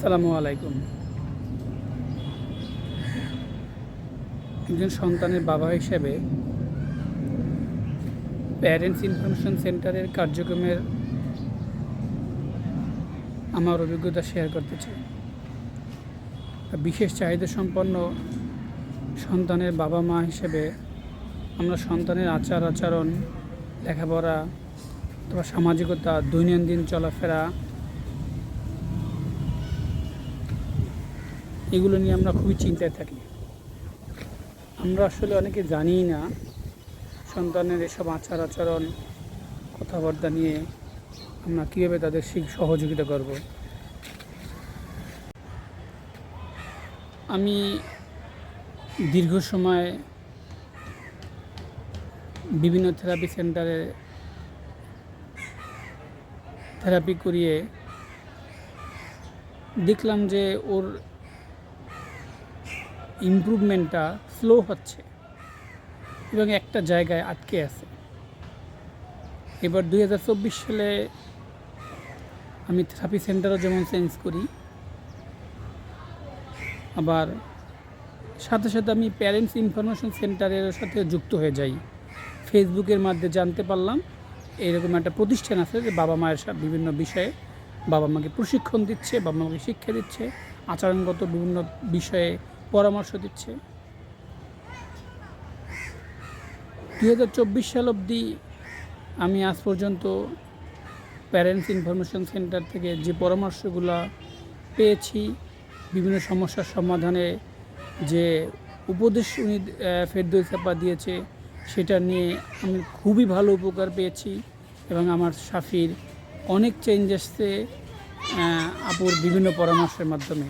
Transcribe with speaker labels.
Speaker 1: আসসালামু আলাইকুম। একজন সন্তানের বাবা হিসেবে প্যারেন্টস ইনফরমেশন সেন্টারের কার্যক্রমের আমার অভিজ্ঞতা শেয়ার করতে চাই। বিশেষ চাহিদা সম্পন্ন সন্তানের বাবা মা হিসেবে আমরা সন্তানের আচার আচরণ, লেখাপড়া অথবা সামাজিকতা, দৈনন্দিন চলাফেরা এগুলো নিয়ে আমরা খুবই চিন্তায় থাকি। আমরা আসলে অনেকে জানিই না সন্তানের এসব আচার আচরণ, কথাবার্তা নিয়ে আমরা কীভাবে তাদের সহযোগিতা করব। আমি দীর্ঘ সময় বিভিন্ন থেরাপি সেন্টারে থেরাপি করিয়ে দেখলাম যে ওর ইমপ্রুভমেন্টটা স্লো হচ্ছে এবং একটা জায়গায় আটকে আছে। এবার 2024 সালে আমি থেরাপি সেন্টারও যেমন চেঞ্জ করি, আবার সাথে সাথে আমি প্যারেন্টস ইনফরমেশন সেন্টারের সাথে যুক্ত হয়ে যাই। ফেসবুকের মাধ্যমে জানতে পারলাম এরকম একটা প্রতিষ্ঠান আছে যে বাবা মায়ের বিভিন্ন বিষয়ে বাবা মাকে প্রশিক্ষণ দিচ্ছে, বাবা মাকে শিক্ষা দিচ্ছে, আচরণগত বিভিন্ন বিষয়ে পরামর্শ দিচ্ছে। 2024 সাল অবধি আমি আজ পর্যন্ত প্যারেন্টস ইনফরমেশন সেন্টার থেকে যে পরামর্শগুলো পেয়েছি, বিভিন্ন সমস্যার সমাধানে যে উপদেশ উনি ফেরদৌসী আপা দিয়েছে, সেটা নিয়ে আমি খুবই ভালো উপকার পেয়েছি এবং আমার সাফির অনেক চেঞ্জ আসছে আপুর বিভিন্ন পরামর্শের মাধ্যমে।